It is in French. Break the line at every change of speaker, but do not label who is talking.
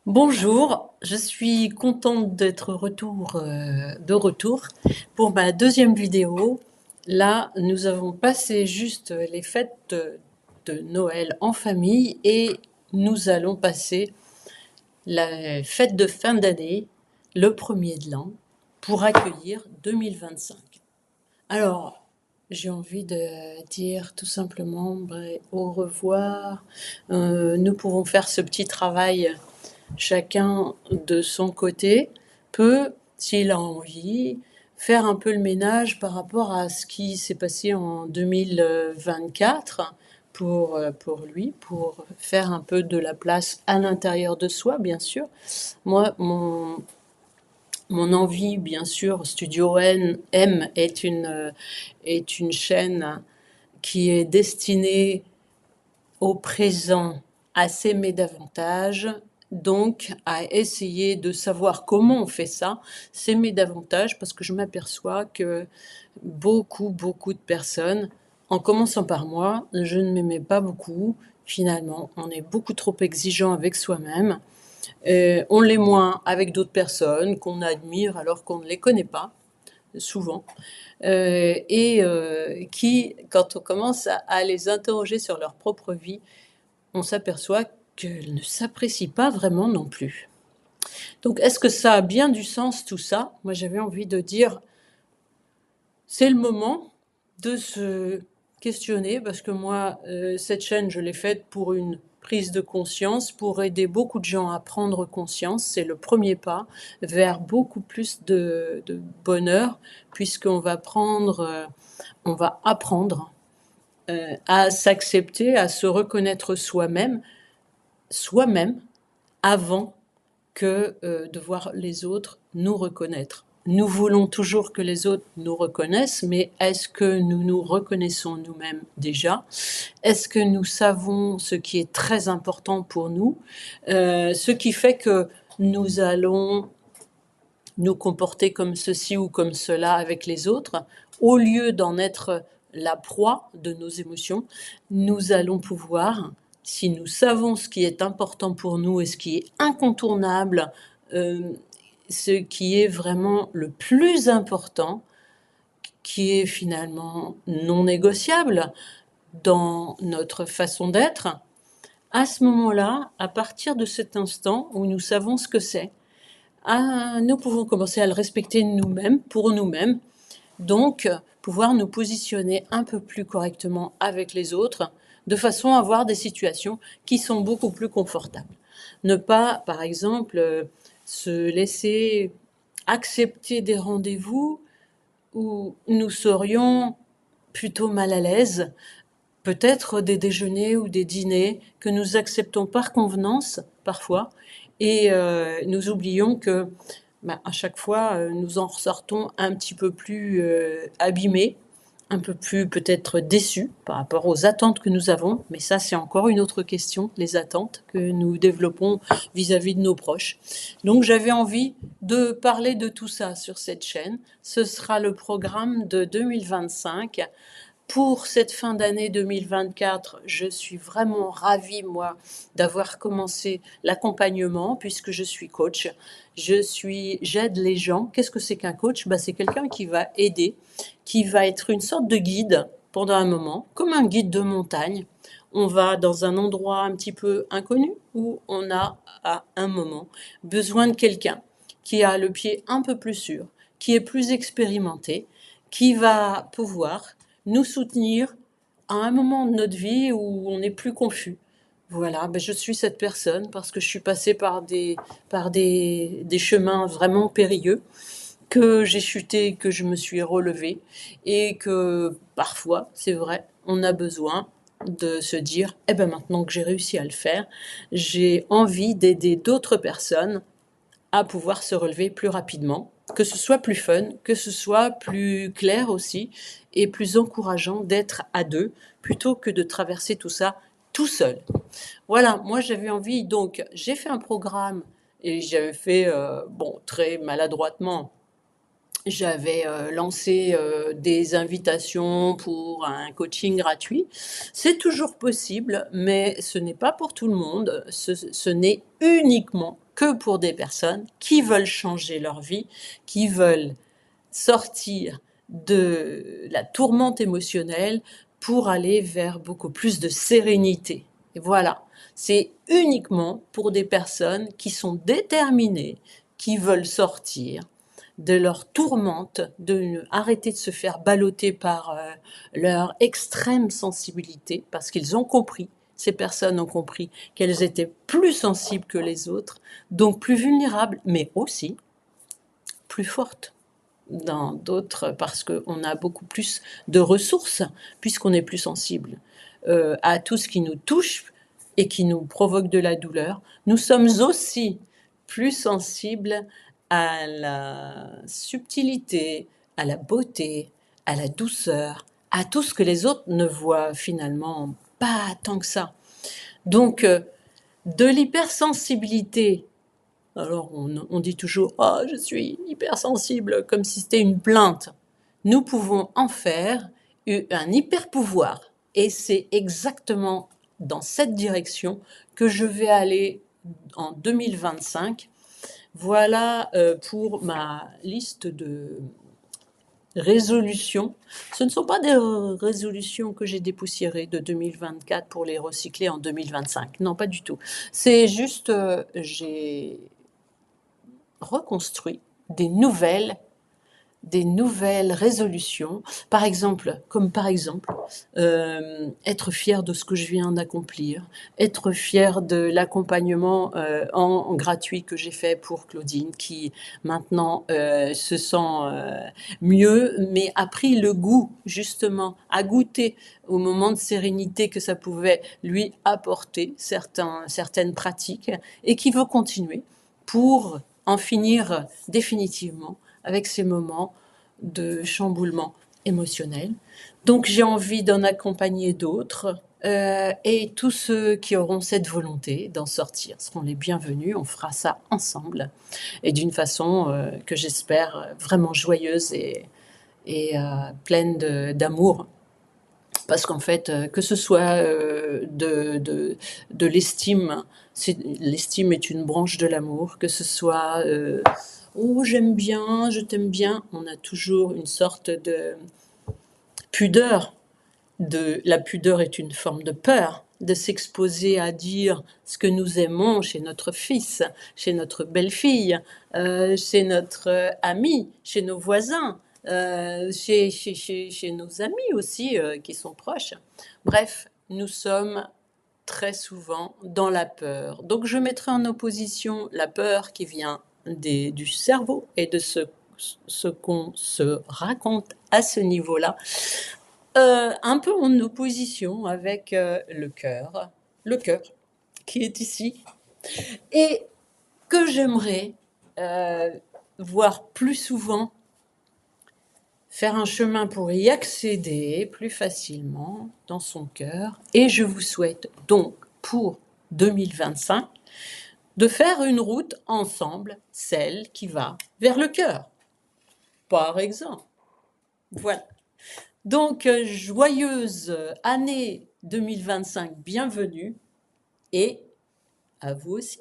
Bonjour, je suis contente d'être de retour pour ma deuxième vidéo. Là, nous avons passé juste les fêtes de Noël en famille et nous allons passer la fête de fin d'année, le premier de l'an, pour accueillir 2025. Alors, j'ai envie de dire tout simplement au revoir. Nous pouvons faire ce petit travail chacun de son côté peut, s'il a envie, faire un peu le ménage par rapport à ce qui s'est passé en 2024 pour lui, pour faire un peu de la place à l'intérieur de soi, bien sûr. Moi, mon envie, bien sûr, Studio M est une chaîne qui est destinée au présent à s'aimer davantage, donc à essayer de savoir comment on fait ça, s'aimer davantage, parce que je m'aperçois que beaucoup de personnes, en commençant par moi, je ne m'aimais pas beaucoup. Finalement, on est beaucoup trop exigeant avec soi-même. On l'est moins avec d'autres personnes qu'on admire alors qu'on ne les connaît pas, souvent. Qui, quand on commence à les interroger sur leur propre vie, on s'aperçoit qu'elle ne s'apprécie pas vraiment non plus. Donc, est-ce que ça a bien du sens tout ça? Moi, j'avais envie de dire, c'est le moment de se questionner, parce que moi, cette chaîne, je l'ai faite pour une prise de conscience, pour aider beaucoup de gens à prendre conscience. C'est le premier pas vers beaucoup plus de bonheur, puisqu'on va on va apprendre à s'accepter, à se reconnaître soi-même, avant que de voir les autres nous reconnaître. Nous voulons toujours que les autres nous reconnaissent, mais est-ce que nous nous reconnaissons nous-mêmes déjà? Est-ce que nous savons ce qui est très important pour nous? Ce qui fait que nous allons nous comporter comme ceci ou comme cela avec les autres, au lieu d'en être la proie de nos émotions, nous allons pouvoir, si nous savons ce qui est important pour nous et ce qui est incontournable, ce qui est vraiment le plus important, qui est finalement non négociable dans notre façon d'être, à ce moment-là, à partir de cet instant où nous savons ce que c'est, nous pouvons commencer à le respecter nous-mêmes, pour nous-mêmes, donc pouvoir nous positionner un peu plus correctement avec les autres, de façon à avoir des situations qui sont beaucoup plus confortables. Ne pas, par exemple, se laisser accepter des rendez-vous où nous serions plutôt mal à l'aise, peut-être des déjeuners ou des dîners que nous acceptons par convenance parfois, et nous oublions que à chaque fois nous en ressortons un petit peu plus abîmés, un peu plus peut-être déçus par rapport aux attentes que nous avons, mais ça c'est encore une autre question, les attentes que nous développons vis-à-vis de nos proches. Donc j'avais envie de parler de tout ça sur cette chaîne. Ce sera le programme de 2025. Pour cette fin d'année 2024, je suis vraiment ravie, moi, d'avoir commencé l'accompagnement, puisque je suis coach. J'aide les gens. Qu'est-ce que c'est qu'un coach? C'est quelqu'un qui va aider, qui va être une sorte de guide pendant un moment, comme un guide de montagne. On va dans un endroit un petit peu inconnu où on a, à un moment, besoin de quelqu'un qui a le pied un peu plus sûr, qui est plus expérimenté, qui va pouvoir nous soutenir à un moment de notre vie où on est plus confus. Voilà, je suis cette personne parce que je suis passée par des chemins vraiment périlleux, que j'ai chuté, que je me suis relevée, et que parfois, c'est vrai, on a besoin de se dire, eh ben maintenant que j'ai réussi à le faire, j'ai envie d'aider d'autres personnes à pouvoir se relever plus rapidement, que ce soit plus fun, que ce soit plus clair aussi, et plus encourageant d'être à deux, plutôt que de traverser tout ça tout seul. Voilà, moi j'avais envie, donc j'ai fait un programme, et j'avais fait, très maladroitement, j'avais lancé des invitations pour un coaching gratuit. C'est toujours possible, mais ce n'est pas pour tout le monde. Ce n'est uniquement que pour des personnes qui veulent changer leur vie, qui veulent sortir de la tourmente émotionnelle pour aller vers beaucoup plus de sérénité. Et voilà, c'est uniquement pour des personnes qui sont déterminées, qui veulent sortir de leur tourmente, arrêter de se faire balloter par leur extrême sensibilité, parce qu'ils ont compris, ces personnes ont compris qu'elles étaient plus sensibles que les autres, donc plus vulnérables, mais aussi plus fortes dans d'autres, parce qu'on a beaucoup plus de ressources, puisqu'on est plus sensible à tout ce qui nous touche et qui nous provoque de la douleur. Nous sommes aussi plus sensibles à la subtilité, à la beauté, à la douceur, à tout ce que les autres ne voient finalement pas tant que ça. Donc, de l'hypersensibilité, alors on dit toujours « Ah, je suis hypersensible », comme si c'était une plainte. Nous pouvons en faire un hyper-pouvoir. Et c'est exactement dans cette direction que je vais aller en 2025. Voilà pour ma liste de résolutions. Ce ne sont pas des résolutions que j'ai dépoussiérées de 2024 pour les recycler en 2025. Non, pas du tout. C'est juste, j'ai reconstruit des nouvelles résolutions, par exemple, être fier de ce que je viens d'accomplir, être fier de l'accompagnement en gratuit que j'ai fait pour Claudine, qui maintenant se sent mieux, mais a pris le goût, justement, a goûté au moment de sérénité que ça pouvait lui apporter certaines pratiques, et qui veut continuer pour en finir définitivement avec ces moments de chamboulement émotionnel. Donc j'ai envie d'en accompagner d'autres, et tous ceux qui auront cette volonté d'en sortir seront les bienvenus. On fera ça ensemble et d'une façon que j'espère vraiment joyeuse et pleine d'amour. Parce qu'en fait, que ce soit de l'estime, l'estime est une branche de l'amour, que ce soit oh j'aime bien, je t'aime bien, on a toujours une sorte de pudeur. La pudeur est une forme de peur, de s'exposer à dire ce que nous aimons chez notre fils, chez notre belle-fille, chez notre ami, chez nos voisins, chez nos amis aussi qui sont proches. Bref, nous sommes très souvent dans la peur. Donc je mettrai en opposition la peur qui vient du cerveau et de ce qu'on se raconte à ce niveau-là, un peu en opposition avec le cœur qui est ici, et que j'aimerais voir plus souvent, faire un chemin pour y accéder plus facilement dans son cœur. Et je vous souhaite donc pour 2025 de faire une route ensemble, celle qui va vers le cœur, par exemple. Voilà. Donc, joyeuse année 2025, bienvenue, et à vous aussi.